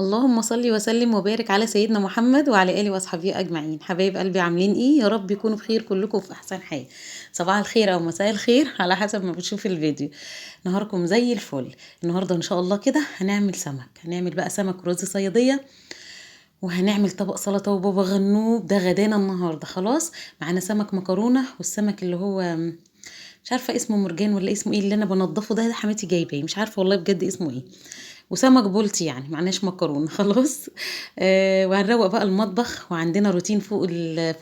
اللهم صل وسلم وبارك على سيدنا محمد وعلى آله وأصحابه أجمعين. حبايب قلبي عاملين إيه؟ يا رب يكونوا بخير كلكم في أحسن حال. صباح الخير أو مساء الخير على حسب ما بتشوف الفيديو. نهاركم زي الفل. النهارده إن شاء الله كده هنعمل سمك، هنعمل بقى سمك رز صيادية، وهنعمل طبق سلطة وبابا غنوج. ده غدانا النهارده خلاص. معانا سمك مكرونة، والسمك اللي هو مش عارفة اسمه مرجان ولا اسمه ايه اللي انا بنضفه ده حماتي جايباه، مش عارفة والله بجد اسمه ايه. وسمك بولتي يعني معناش مكرونه خلاص. وهنروق بقى المطبخ، وعندنا روتين فوق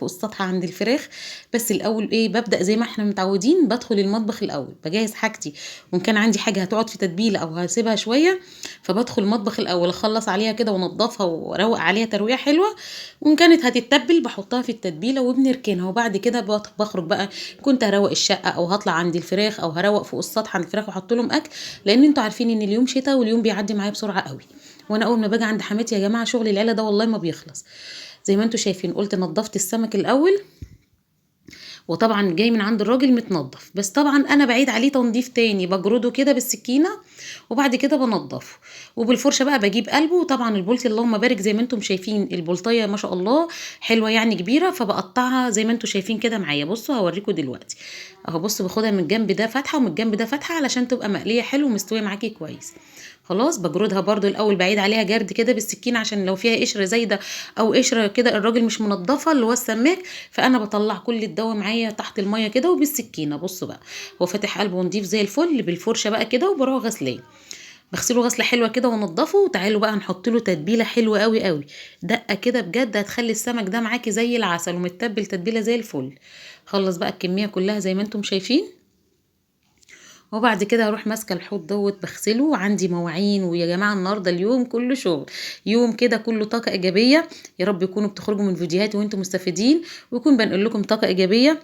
السطح عند الفراخ. بس الاول ايه، ببدا زي ما احنا متعودين، بدخل المطبخ الاول بجهز حاجتي، وان كان عندي حاجه هتقعد في تتبيله او هسيبها شويه فبدخل المطبخ الاول اخلص عليها كده وانضفها واروق عليها ترويقه حلوه. وان كانت هتتبل بحطها في التتبيله وبنركنها، وبعد كده بخرج بقى. كنت هروق الشقه او هطلع عند الفراخ او هروق فوق السطح عند الفراخ واحط لهم اكل، لان انتوا عارفين ان اليوم شتاء واليوم بيعدي معايا بسرعه قوي. وانا اول ما باجي عند حماتي يا جماعه شغل العيله ده والله ما بيخلص. زي ما انتوا شايفين قلت نضفت السمك الاول، وطبعا جاي من عند الراجل متنضف، بس طبعا انا بعيد عليه تنظيف تاني، بجرده كده بالسكينه وبعد كده بنضفه. وبالفرشه بقى بجيب قلبه، وطبعا البولتي اللهم بارك زي ما انتم شايفين البلطيه ما شاء الله حلوه يعني كبيره، فبقطعها زي ما انتم شايفين كده معايا. بصوا هوريكم دلوقتي اهو. بصوا باخدها من الجنب ده فتحه ومن الجنب ده فتحه علشان تبقى مقليه حلو ومستويه معاكي كويس. خلاص بجردها برضو الاول بعيد عليها جرد كده بالسكينه، عشان لو فيها قشره زايده او قشره كده الراجل مش منضفه اللي هو السماك. فانا بطلع كل الدواء معايا تحت الميه كده وبالسكينه. بصوا بقى هو فاتح قلبه ونضيف زي الفل بالفرشه بقى كده، وبروح غسلاه. بغسله غسله حلوه كده وانضفه. وتعالوا بقى نحط له تتبيله حلوه قوي قوي، دقه كده بجد هتخلي السمك ده معاكي زي العسل ومتبل تتبيله زي الفل. خلص بقى الكميه كلها زي ما انتم شايفين. وبعد كده هروح ماسكه الحوض دوت بغسله. عندي مواعين، ويا جماعه النهارده اليوم كله شغل، يوم كده كله طاقه ايجابيه. يا رب يكونوا بتخرجوا من فيديوهاتي وانتم مستفيدين، ويكون بنقول لكم طاقه ايجابيه.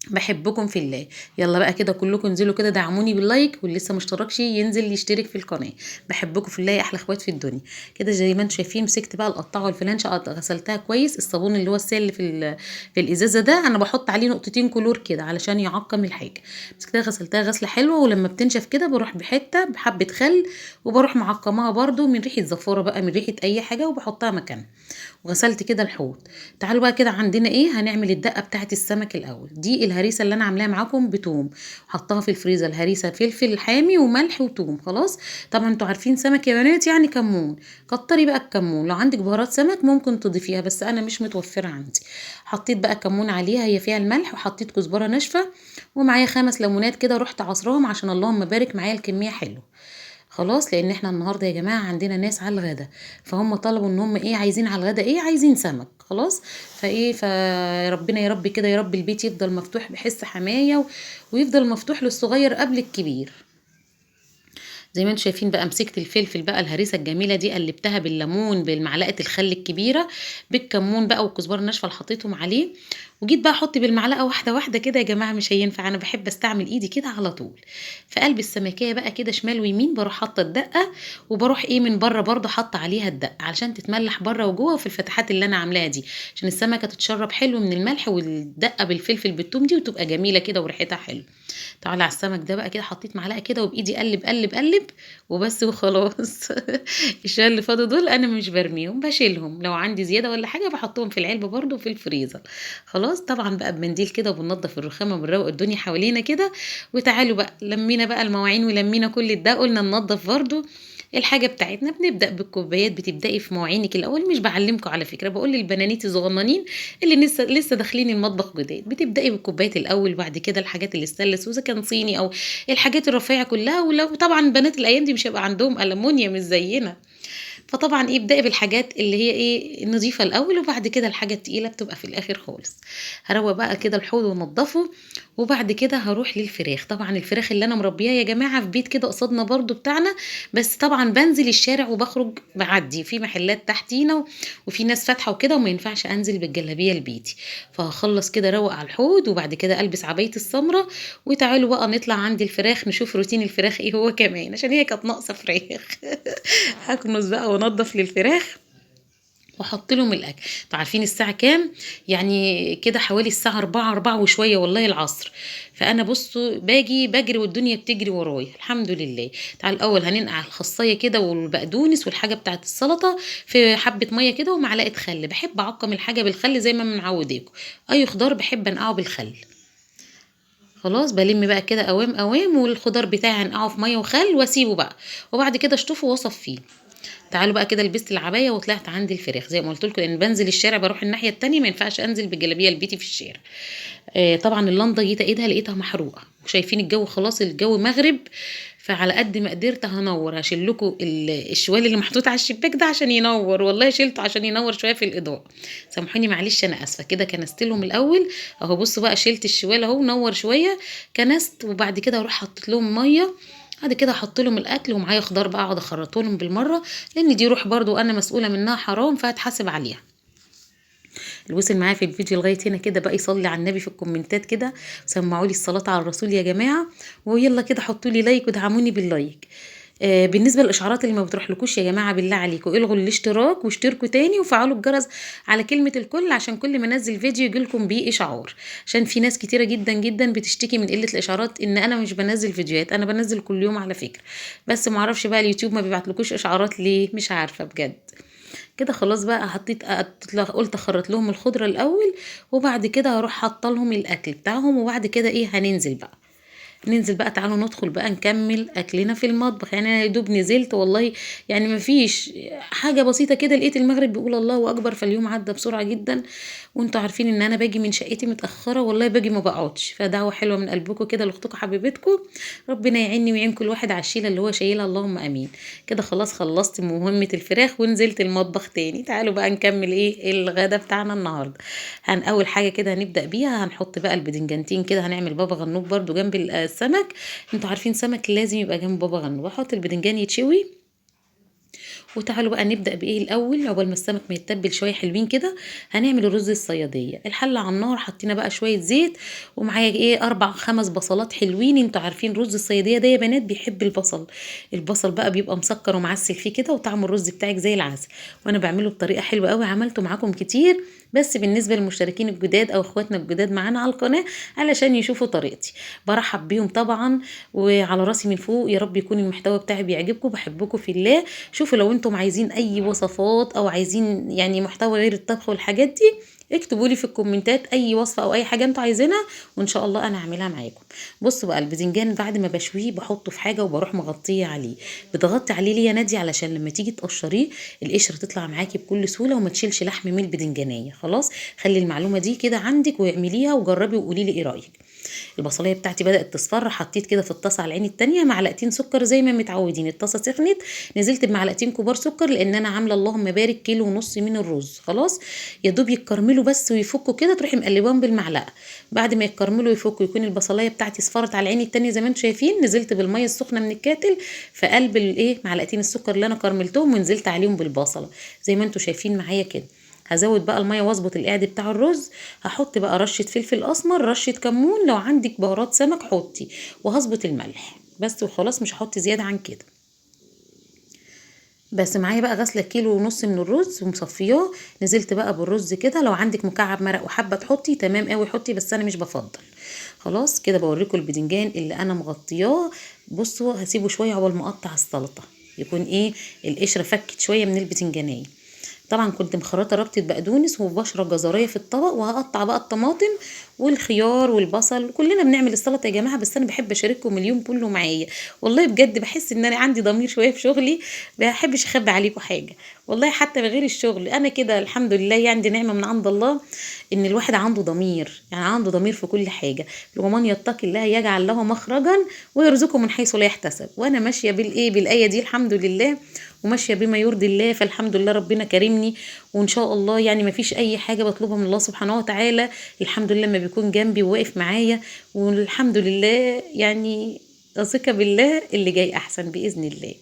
بحبكم في الله. يلا بقى كده كلكم انزلوا كده دعموني باللايك، واللي لسه مشتركش ينزل يشترك في القناه. بحبكم في الله يا احلى اخوات في الدنيا. كده زي ما انتم شايفين مسكت بقى القطاعه والفلانشه غسلتها كويس. الصابون اللي هو السائل اللي في الازازه ده انا بحط عليه نقطتين كلور كده علشان يعقم الحاجه. مسكتها غسلتها غسله حلوه، ولما بتنشف كده بروح بحبه خل، وبروح معقماها برده من ريحه زفاره بقى، من ريحه اي حاجه، وبحطها مكانها. وغسلت كده الحوض. تعالوا بقى كده عندنا ايه، هنعمل الدقه بتاعه السمك الاول. دي الهريسه اللي انا عاملاها معاكم بتوم، حطها في الفريزر. الهريسه فلفل حامي وملح وتوم خلاص. طبعا انتوا عارفين سمك يا بنات يعني كمون. كتري بقى الكمون، لو عندك بهارات سمك ممكن تضيفيها بس انا مش متوفره عندي. حطيت بقى كمون عليها، هي فيها الملح، وحطيت كزبره ناشفه، ومعايا 5 ليمونات كده رحت عصراهم عشان اللهم بارك معايا الكميه حلوه. خلاص لان احنا النهارده يا جماعه عندنا ناس على الغدا، فهم طلبوا ان هم ايه عايزين على الغدا، ايه عايزين سمك خلاص. فايه فربنا يا رب كده، يا رب البيت يفضل مفتوح بحس حمايه ويفضل مفتوح للصغير قبل الكبير. زي ما انتم شايفين بقى مسكت الفلفل بقى الهريسه الجميله دي، قلبتها بالليمون بالمعلقه الخل الكبيره بالكمون بقى والكزبره الناشفه اللي حطيتهم عليه. وجيت بقى احط بالمعلقه واحده واحده كده. يا جماعه مش هينفع، انا بحب استعمل ايدي كده على طول. في قلب السمكيه بقى كده شمال ويمين بروح حاطه الدقه، وبروح ايه من بره برضو حاطه عليها الدقه علشان تتملح بره وجوه في الفتحات اللي انا عاملاها دي، عشان السمكه تتشرب حلو من الملح والدقه بالفلفل بالثوم دي، وتبقى جميله كده وريحتها حلو. تعالى على السمك ده بقى كده حطيت معلقه كده وبايدي قلب قلب قلب وبس وخلاص. الشويه اللي فاضوا دول انا مش برميهم، بشيلهم لو عندي زياده ولا حاجه بحطهم في العلبه برضو في الفريزر. خلاص طبعا بقى بمنديل كده وبنضف الرخامه وبنروق الدنيا حوالينا كده. وتعالوا بقى لمينا بقى المواعين ولمينا كل ده، قلنا ننضف برضو الحاجه بتاعتنا. بنبدا بالكوبايات، بتبداي في مواعينك الاول. مش بعلمكم على فكره، بقول للبنانيت الصغننين اللي لسه داخلين المطبخ جداد، بتبداي بالكوبايات الاول، وبعد كده الحاجات اللي استانلس واذا كان صيني او الحاجات الرفيعه كلها. ولو طبعا بنات الايام دي مش هيبقى عندهم المونيا مش زينا، فطبعا ايه ابدأي بالحاجات اللي هي ايه نضيفة الاول، وبعد كده الحاجة التقيلة بتبقى في الاخر خالص. هروق بقى كده الحوض ونضفه. وبعد كده هروح للفراخ. طبعا الفراخ اللي انا مربيها يا جماعة في بيت كده قصادنا برضو بتاعنا، بس طبعا بنزل الشارع وبخرج بعدي في محلات تحتينا وفي ناس فاتحة وكده، وما ينفعش انزل بالجلابية لبيتي. فهخلص كده روق على الحوض، وبعد كده البس عباية السمرة. وتعالوا بقى نطلع عند الفراخ نشوف روتين الفراخ ايه هو كمان، عشان هي كانت ناقصة فراخ. هكنس بقى وانضف للفراخ، واحط لهم الاكل. انتوا عارفين الساعه كام؟ يعني كده حوالي الساعه 4 وشويه والله العصر. فانا بصوا باجي بجري والدنيا بتجري ورايا الحمد لله. تعال الاول هننقع الخصايه كده والبقدونس والحاجه بتاعت السلطه في حبه ميه كده ومعلقه خل. بحب اعقم الحاجه بالخل زي ما معوداكم. اي خضار بحب انقعه بالخل. خلاص بلم بقى كده قوام قوام، والخضار بتاعي هنقعه في ميه وخل واسيبه بقى، وبعد كده اشطفه واصفيه. تعالوا بقى كده لبست العبايه وطلعت عندي الفراخ زي ما قلت لكم، لان بنزل الشارع بروح الناحيه التانية، ما ينفعش انزل بالجلابيه لبيتي في الشارع. طبعا اللنضه جيت ايدها لقيتها محروقه، وشايفين الجو خلاص الجو مغرب. فعلى قد ما قدرت هنور هشيل لكم الشوال اللي محطوط على الشباك ده عشان ينور، والله شلته عشان ينور شويه في الاضاءه. سامحوني معلش انا اسفه. كده كنست لهم الاول اهو، بصوا بقى شلت الشوال اهو نور شويه كنست، وبعد كده اروح حطيت لهم ميه. بعد كده احط لهم الاكل ومعايا خضار بقى اقعد اخرطه لهم بالمره، لان دي روح برضو انا مسؤوله منها حرام فهتحاسب عليها. اللي وصل معايا في الفيديو لغايه هنا كده بقى يصلي على النبي في الكومنتات كده، سمعوا لي الصلاه على الرسول يا جماعه، ويلا كده حطوا لي لايك ودعموني باللايك. بالنسبه للاشعارات اللي ما بتروحلكوش يا جماعه بالله عليكم الغوا الاشتراك واشتركوا تاني وفعلوا الجرس على كلمه الكل، عشان كل ما انزل فيديو يجيلكم بيه اشعار. عشان في ناس كتيره جدا جدا بتشتكي من قله الاشعارات، ان انا مش بنزل فيديوهات. انا بنزل كل يوم على فكره، بس ما اعرفش بقى اليوتيوب ما بيبعتلكوش اشعارات ليه، مش عارفه بجد. كده خلاص بقى حطيت قلت اخرط لهم الخضره الاول، وبعد كده هروح حاطه لهم الاكل بتاعهم، وبعد كده ايه هننزل بقى. ننزل بقى، تعالوا ندخل بقى نكمل اكلنا في المطبخ. يعني انا يا دوب نزلت والله، يعني ما فيش حاجه بسيطه كده لقيت المغرب بيقول الله اكبر، فاليوم عدى بسرعه جدا. وانتوا عارفين ان انا باجي من شقتي متاخره، والله باجي ما بقعدش. فدعوه حلوه من قلبكم كده لاختكم حبيبتكم، ربنا يعيني ويعين كل واحد على الشيله اللي هو شايلها، اللهم امين. كده خلاص خلصت مهمه الفراخ ونزلت المطبخ تاني. تعالوا بقى نكمل ايه الغدا بتاعنا النهارده. اول حاجه كده هنبدا بيها هنحط بقى البدنجانتين كده، هنعمل بابا غنوج برده جنب السمك. انتوا عارفين سمك لازم يبقى جنب بابا غنوج. واحط البدنجان يتشوي، وتعالوا بقى نبدأ بإيه الأول. عقبال ما السمك ما يتبل شوية حلوين كده، هنعمل الرز الصيادية. الحلة على النار، حطينا بقى شوية زيت، ومعايا إيه 4 5 بصلات حلوين. انتوا عارفين رز الصيادية ده يا بنات بيحب البصل. البصل بقى بيبقى مسكر ومعسل فيه كده، وطعم الرز بتاعك زي العسل. وأنا بعمله بطريقة حلوة قوي، عملته معاكم كتير، بس بالنسبة للمشتركين الجداد أو إخواتنا الجداد معانا على القناة علشان يشوفوا طريقتي، برحب بيهم طبعا وعلى راسي من فوق. يا رب يكون المحتوى بتاعي بيعجبكم، بحبكم في الله. شوفوا لو انتم عايزين اي وصفات او عايزين يعني محتوى غير الطبخ والحاجات دي، اكتبوا لي في الكومنتات اي وصفه او اي حاجه انتوا عايزينها، وان شاء الله انا هعملها معاكم. بصوا بقى الباذنجان بعد ما بشويه بحطه في حاجه وبروح مغطيه عليه. بتغطي عليه ليه يا نادي؟ علشان لما تيجي تقشريه القشره تطلع معاكي بكل سهوله، وما تشيلش لحم من الباذنجانيه. خلاص خلي المعلومه دي كده عندك واعمليها وجربي وقولي لي ايه رايك. البصلايه بتاعتي بدات تصفر، حطيت كده في الطاسه على العين التانية معلقتين سكر زي ما متعودين. الطاسه سخنت، نزلت بمعلقتين كبار سكر، لان انا عامله اللهم بارك كيلو ونص من الرز. خلاص يا دوب يتكرملوا بس ويفكوا كده، تروحي مقلباهم بالمعلقه. بعد ما يتكرملوا ويفكوا يكون البصلايه بتاعتي صفرت على العين التانية زي ما انتم شايفين، نزلت بالميه السخنه من الكاتل في قلب الايه معلقتين السكر اللي انا كرملتهم، ونزلت عليهم بالبصله زي ما انتم شايفين معايا كده. هزود بقى الميه واظبط القعد بتاع الرز. هحط بقى رشه فلفل اسمر، رشه كمون، لو عندك بهارات سمك حطي، وهظبط الملح بس وخلاص، مش هحط زياده عن كده. بس معايا بقى غسله كيلو ونص من الرز ومصفياه. نزلت بقى بالرز كده، لو عندك مكعب مرق وحابه تحطي تمام قوي حطي، بس انا مش بفضل. خلاص كده بوريكم البدنجان اللي انا مغطياه. بصوا هسيبه شويه عقبال ما اقطع السلطه، يكون ايه القشره فكت شويه من البتنجانيه. طبعا كنت مخرطه ربطه بقدونس وبشره جزريه في الطبق، وهقطع بقى الطماطم والخيار والبصل. كلنا بنعمل السلطه يا جماعه، بس انا بحب اشارككم اليوم كله معايا. والله بجد بحس ان انا عندي ضمير شويه في شغلي، ما بحبش اخبي عليكم حاجه. والله حتى بغير الشغل انا كده الحمد لله، يعني دي نعمه من عند الله، ان الواحد عنده ضمير، يعني عنده ضمير في كل حاجه. ومن يتقي الله يجعل له مخرجا ويرزقه من حيث لا يحتسب. وانا ماشيه بالايه بالايه دي الحمد لله، وماشيه بما يرضي الله، فالحمد لله ربنا كرمني. وان شاء الله يعني ما فيش اي حاجه بطلبها من الله سبحانه وتعالى الحمد لله ما بيكون جنبي وواقف معايا. والحمد لله يعني ثقة بالله اللي جاي احسن باذن الله.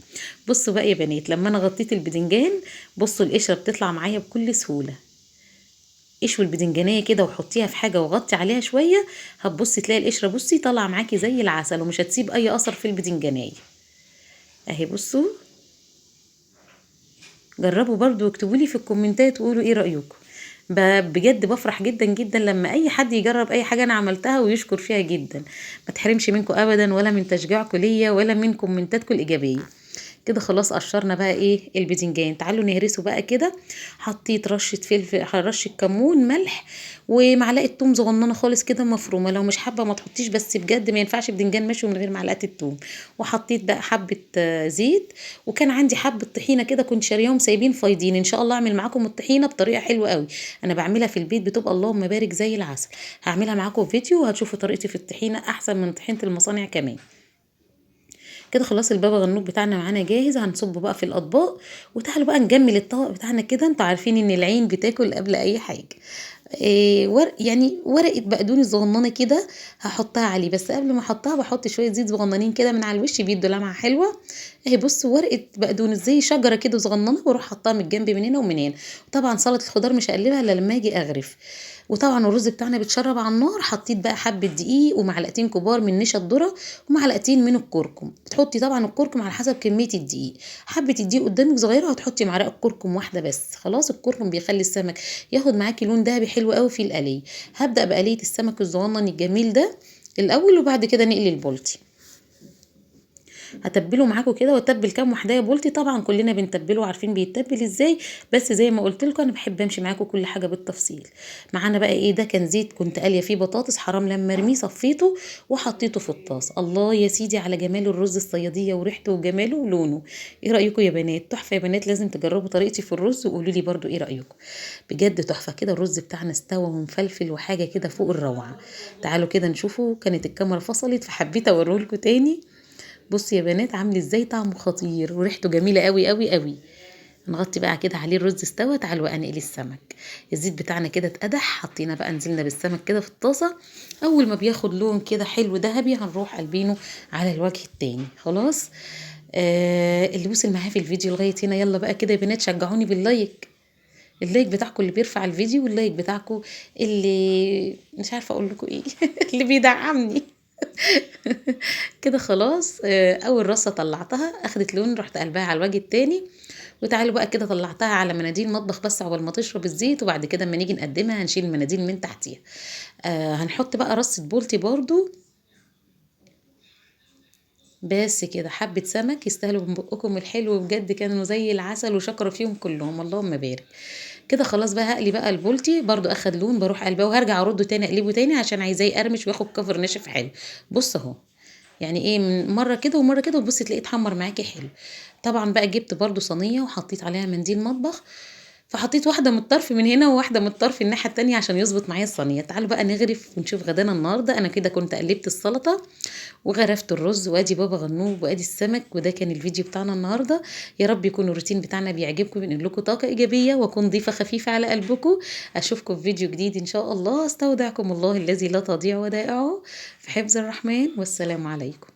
بصوا بقى يا بنات، لما انا غطيت البدنجان بصوا القشره بتطلع معايا بكل سهوله. اشوي البدنجانيه كده وحطيها في حاجه وغطي عليها شويه، هتبصي تلاقي القشره بصي طالعه معاكي زي العسل، ومش هتسيب اي اثر في البدنجانيه. اهي بصوا جربوا برضو واكتبوا لي في الكومنتات وقولوا ايه رأيكم. بجد بفرح جدا جدا لما اي حد يجرب اي حاجة انا عملتها ويشكر فيها جدا. ما تحرمش منكم ابدا، ولا من تشجيعكم ليا، ولا من كومنتاتكم الايجابية. كده خلاص قشرنا بقى ايه الباذنجان، تعالوا نهرسه بقى كده. حطيت رشه فلفل، رشه كمون، ملح، ومعلقه توم صغننه خالص كده مفرومه. لو مش حابه ما تحطيش، بس بجد ما ينفعش بدنجان مشوي من غير معلقه التوم. وحطيت بقى حبه زيت. وكان عندي حبه طحينه كده كنت شارياهم سايبين فايضين، ان شاء الله اعمل معاكم الطحينه بطريقه حلوه قوي. انا بعملها في البيت بتبقى اللهم بارك زي العسل. هعملها معاكم فيديو وهتشوفوا طريقتي في الطحينه احسن من طحينه المصانع كمان. كده خلاص البابا غنوج بتاعنا معانا جاهز، هنصبه بقى في الاطباق. وتعالوا بقى نجمل الطبق بتاعنا كده. انتوا عارفين ان العين بتاكل قبل اي حاجه. يعني ورقه بقدونس صغننه كده هحطها عليه، بس قبل ما احطها بحط شويه زيت صغننين كده من على الوش بيدوا لمعه حلوه. اهي بصوا ورقه بقدونس زي شجره كده صغننه، واروح حطها من الجنب من هنا ومن هنا. وطبعا سلطه الخضار مش هقلبها الا لما اجي اغرف. وطبعا الرز بتاعنا بيتشرب على النار. حطيت بقى حبه دقيق ومعلقتين كبار من نشا الذره ومعلقتين من الكركم. بتحطي طبعا الكركم على حسب كميه الدقيق. حبه الدقيق قدامك صغيره هتحطي معلقه كركم واحده بس. خلاص الكركم بيخلي السمك ياخد معاكي لون دهبي حلو قوي في القلي. هبدا بقليه السمك الصغنن الجميل ده الاول، وبعد كده نقلي البولتي. هتبله معاكم كده، واتبل كام وحدايه بولتي. طبعا كلنا بنتبله عارفين بيتبل ازاي، بس زي ما قلت لكم انا بحب امشي معاكم كل حاجه بالتفصيل. معانا بقى ايه ده؟ كان زيت كنت قاليه فيه بطاطس حرام لما ارميه، صفيته وحطيته في الطاس. الله يا سيدي على جمال الرز الصياديه وريحته وجماله ولونه. ايه رايكم يا بنات؟ تحفه يا بنات، لازم تجربوا طريقتي في الرز وقولوا لي برده ايه رايكم. بجد تحفه كده. الرز بتاعنا استوى ومفلفل وحاجه كده فوق الروعه. تعالوا كده نشوفه. كانت الكاميرا فصلت فحبيت اوريه لكم تاني. بصوا يا بنات عامل ازاي، طعمه خطير وريحته جميله قوي قوي قوي. نغطي بقى كده عليه. الرز استوى. تعالوا بقى نقلي السمك. الزيت بتاعنا كده اتقدح، حطينا بقى نزلنا بالسمك كده في الطاسه. اول ما بياخد لون كده حلو ذهبي هنروح قلبينه على الوجه التاني. خلاص. اللي وصل معايا في الفيديو لغايه هنا يلا بقى كده يا بنات شجعوني باللايك. اللايك بتاعكم اللي بيرفع الفيديو، واللايك بتاعكم اللي مش عارفه اقول لكم ايه اللي بيدعمني. كده خلاص. اول رصه طلعتها اخدت لون، رحت قلبها على الوجه التاني. وتعالوا بقى كده طلعتها على مناديل مطبخ بس عقبال ما تشرب الزيت. وبعد كده اما نيجي نقدمها هنشيل المناديل من تحتيها. هنحط بقى رصه بولتي برضو. بس كده حبة سمك يستاهلوا من بقكم الحلو، بجد كانوا زي العسل وشكرا فيهم كلهم اللهم بارك. كده خلاص بقى هقلي بقى البولتي برضو اخد لون، بروح قلبه وهرجع ارده تاني اقلبه تاني عشان عايزاه يقرمش وياخد كفر ناشف حلو. بص اهو. يعني ايه من مره كده ومره كده، وتبصي تلاقيه اتحمر معاكي حلو. طبعا بقى جبت برضو صينيه وحطيت عليها منديل مطبخ. فحطيت واحده من الطرف من هنا وواحده من الطرف الناحيه التانية عشان يظبط معايا الصينيه. تعالوا بقى نغرف ونشوف غدانا النهارده. انا كده كنت قلبت السلطه وغرفت الرز، وادي بابا غنوج وادي السمك. وده كان الفيديو بتاعنا النهارده. يا رب يكون الروتين بتاعنا بيعجبكم، بينقل لكم طاقه ايجابيه، واكون ضيفه خفيفه على قلبكم. اشوفكم في فيديو جديد ان شاء الله. استودعكم الله الذي لا تضيع ودائعه في حفظ الرحمن، والسلام عليكم.